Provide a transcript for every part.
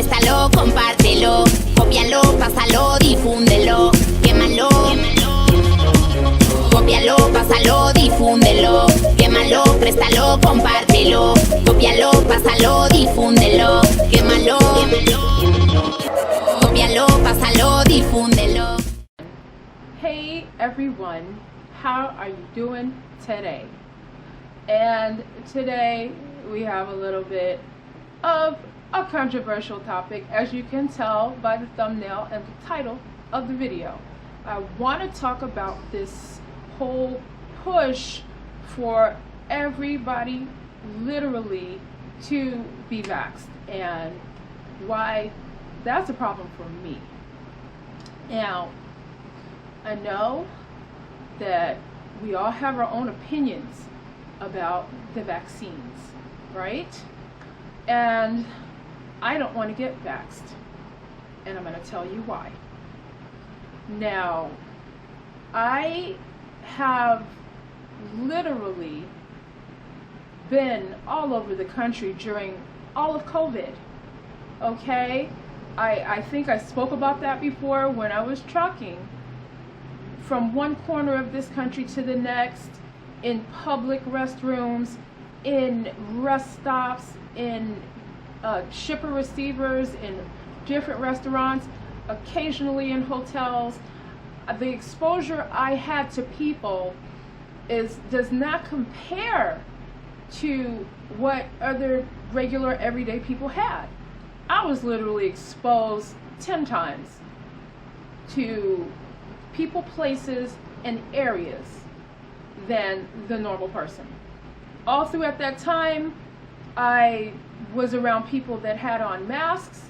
préstalo, compártelo, cópialo, pásalo, difúndelo, quémalo, cópialo, pásalo, difúndelo, quémalo, préstalo, compártelo, cópialo, pásalo, difúndelo, quémalo, cópialo, pásalo, difúndelo. Hey everyone, how are you doing today? And today we have a little bit of a controversial topic, as you can tell by the thumbnail and the title of the video. I want to talk about this whole push for everybody literally to be vaxxed and why that's a problem for me. Now, I know that we all have our own opinions about the vaccines, right? And I don't want to get vaxxed, and I'm going to tell you why. Now, I have literally been all over the country during all of COVID, okay? I think I spoke about that before when I was trucking from one corner of this country to the next, in public restrooms, in rest stops, in shipper receivers, in different restaurants, occasionally in hotels. The exposure I had to people does not compare to what other regular everyday people had. I was literally exposed 10 times to people, places, and areas than the normal person. All through at that time, I was around people that had on masks.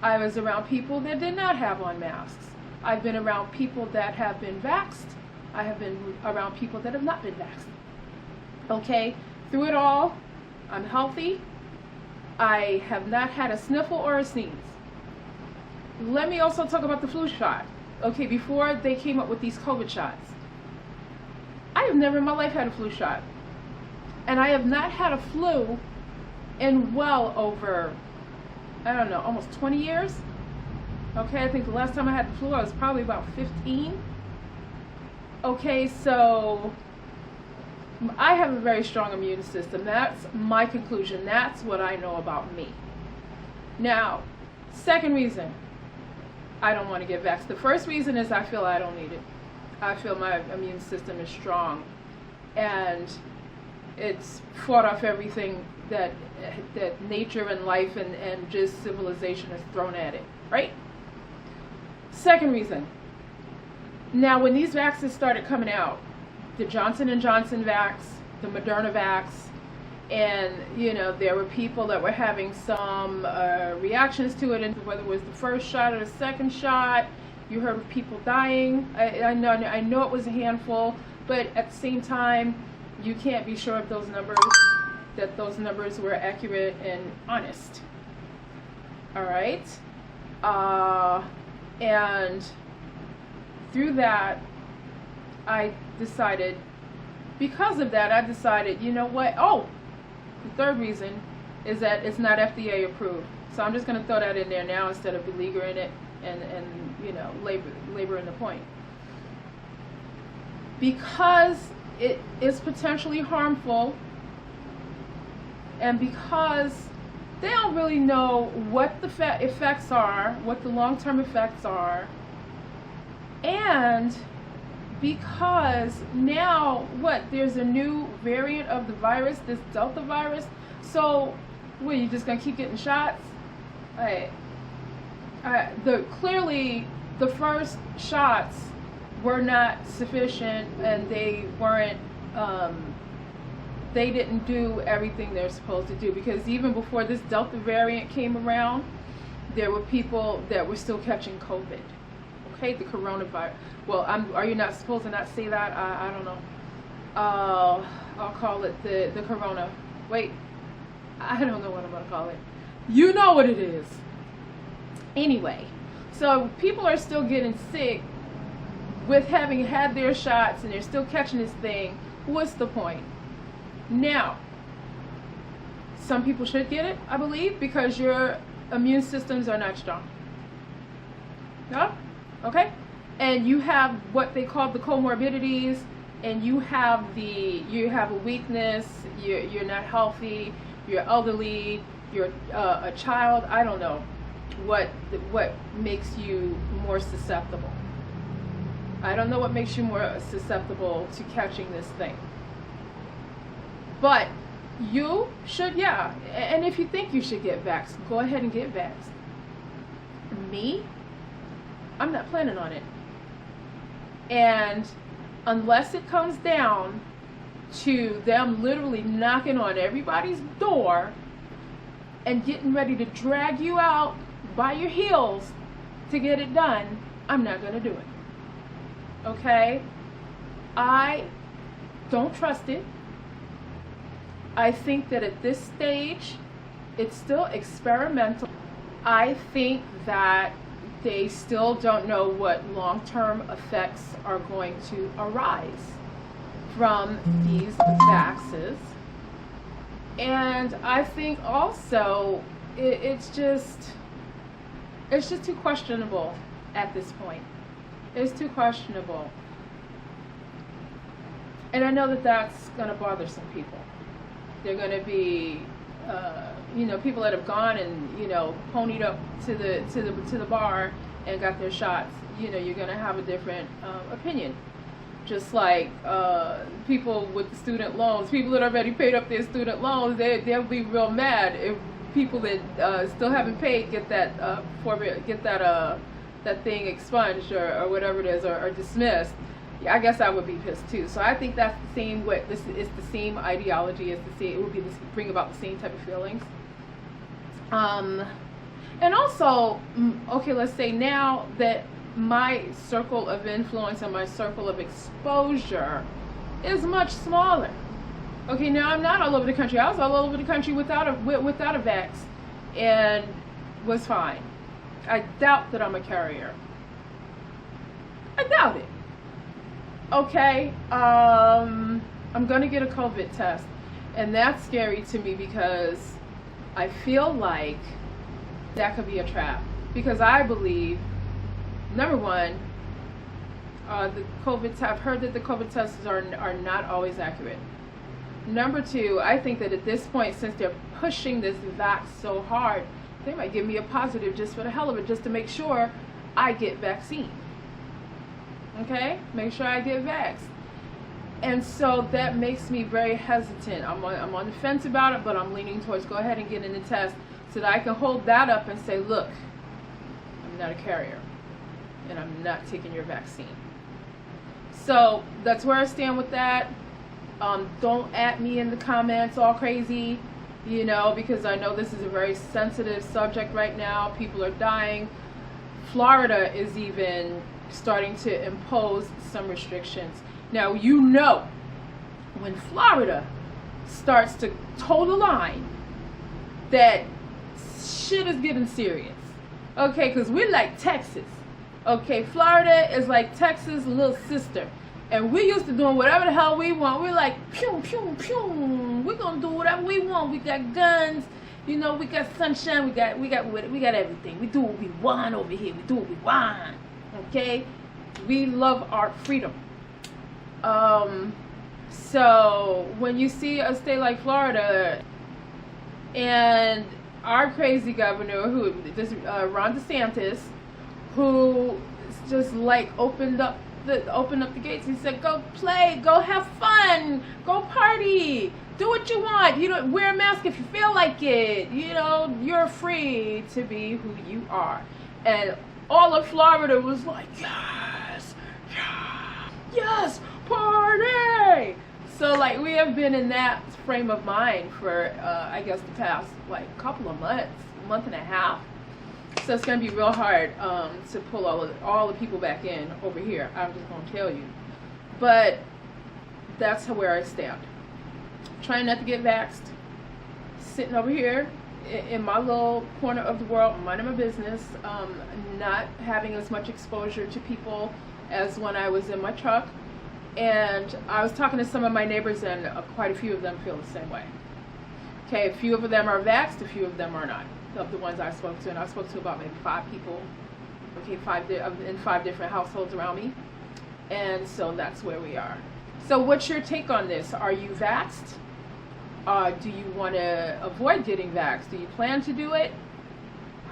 I was around people that did not have on masks. I've been around people that have been vaxxed. I have been around people that have not been vaxxed. Okay, through it all, I'm healthy. I have not had a sniffle or a sneeze. Let me also talk about the flu shot. Okay, before they came up with these COVID shots, I have never in my life had a flu shot. And I have not had a flu in well over, I don't know, almost 20 years. Okay, I think the last time I had the flu I was probably about 15. Okay, so I have a very strong immune system. That's my conclusion. That's what I know about me. Now, second reason I don't want to get vaxxed. The first reason is I feel I don't need it. I feel my immune system is strong, and it's fought off everything that nature and life and just civilization has thrown at it, right? Second reason. Now, when these vaccines started coming out, the Johnson & Johnson vax, the Moderna vax, and there were people that were having some reactions to it, and whether it was the first shot or the second shot, you heard of people dying. I know it was a handful, but at the same time, you can't be sure of those numbers, that those numbers were accurate and honest. All right, and through that, because of that, I decided, you know what? Oh, the third reason is that it's not FDA approved. So I'm just going to throw that in there now instead of beleaguering it and laboring the point. Because it is potentially harmful, and because they don't really know what the effects are, what the long-term effects are, and because now there's a new variant of the virus, this Delta virus. So what, you just gonna keep getting shots? Clearly the first shots were not sufficient, and they weren't they didn't do everything they're supposed to do, because even before this Delta variant came around, there were people that were still catching COVID. Okay, the coronavirus. Well, are you not supposed to not say that? I don't know. I'll call it the corona. Wait, I don't know what I'm gonna call it. You know what it is. Anyway, so people are still getting sick with having had their shots, and they're still catching this thing. What's the point? Now, some people should get it, I believe, because you're immune systems are not strong. Yeah? Okay? And you have what they call the comorbidities, and you have a weakness, you're not healthy, you're elderly, you're a child. I don't know what makes you more susceptible. I don't know what makes you more susceptible to catching this thing. But you should, yeah. And if you think you should get vaxxed, go ahead and get vaxxed. Me, I'm not planning on it. And unless it comes down to them literally knocking on everybody's door and getting ready to drag you out by your heels to get it done, I'm not going to do it. Okay? I don't trust it. I think that at this stage, it's still experimental. I think that they still don't know what long-term effects are going to arise from these vaxes. And I think also it's just too questionable at this point. It's too questionable. And I know that that's going to bother some people. They're going to be people that have gone and ponied up to the bar and got their shots. You're going to have a different opinion. Just like people with the student loans, people that already paid up their student loans, they'll be real mad if people that still haven't paid get that that thing expunged or whatever it is or dismissed. I guess I would be pissed too. So I think that's the same way. This is the same ideology. It would be bring about the same type of feelings. And also, okay, let's say now that my circle of influence and my circle of exposure is much smaller. Okay, now I'm not all over the country. I was all over the country without a vax, and was fine. I doubt that I'm a carrier. I doubt it. Okay, I'm gonna get a COVID test, and that's scary to me because I feel like that could be a trap. Because I believe, number one, the COVID I've heard that the COVID tests are not always accurate. Number two, I think that at this point, since they're pushing this vax so hard, they might give me a positive just for the hell of it, just to make sure I get vaccine. Okay, make sure I get vaxxed. And so that makes me very hesitant. I'm on the fence about it, but I'm leaning towards go ahead and get in the test so that I can hold that up and say, look, I'm not a carrier and I'm not taking your vaccine. So that's where I stand with that. Don't at me in the comments all crazy, because I know this is a very sensitive subject right now. People are dying. Florida is even starting to impose some restrictions. Now, when Florida starts to toe the line, that shit is getting serious. Okay, because we're like Texas. Okay, Florida is like Texas' little sister. And we used to doing whatever the hell we want. We're like, pew, pew, pew. We're going to do whatever we want. We got guns. We got sunshine. We got everything. We do what we want over here. We do what we want. Okay? We love our freedom. So when you see a state like Florida and our crazy governor, Ron DeSantis, who just like opened up the gates. He said, go play, go have fun, go party, do what you want. Wear a mask if you feel like it. You're free to be who you are. And all of Florida was like, yes, yeah, yes, party. So we have been in that frame of mind for I guess the past couple of months, month and a half. So it's gonna be real hard to pull all the people back in over here. I'm just gonna tell you. But that's where I stand. Trying not to get vaxxed. Sitting over here in my little corner of the world, minding my business, not having as much exposure to people as when I was in my truck. And I was talking to some of my neighbors, and quite a few of them feel the same way. Okay, a few of them are vaxxed, a few of them are not. Of the ones I spoke to, and I spoke to about maybe 5 people. Okay, in 5 different households around me, and so that's where we are. So, what's your take on this? Are you vaxxed? Do you want to avoid getting vaxxed? Do you plan to do it?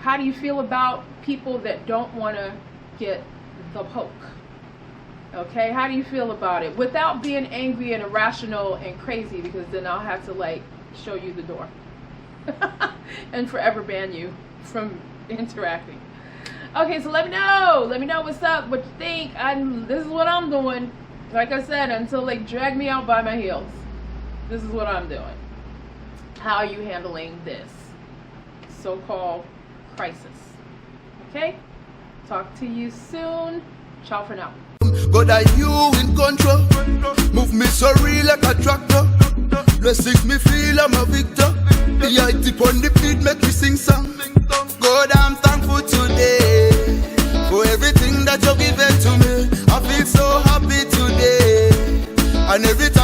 How do you feel about people that don't want to get the poke? Okay, how do you feel about it? Without being angry and irrational and crazy, because then I'll have to like show you the door and forever ban you from interacting. Okay, so let me know what's up, what you think. This is what I'm doing. Like I said, until they drag me out by my heels, this is what I'm doing. How are you handling this so-called crisis? Okay, talk to you soon. Ciao for now. God, are you in control? Move me so real like a tractor. Blessings me feel I'm a victor. The eye tip on the beat make me sing song. God, I'm thankful today for everything that you've given to me. I feel so happy today, and every time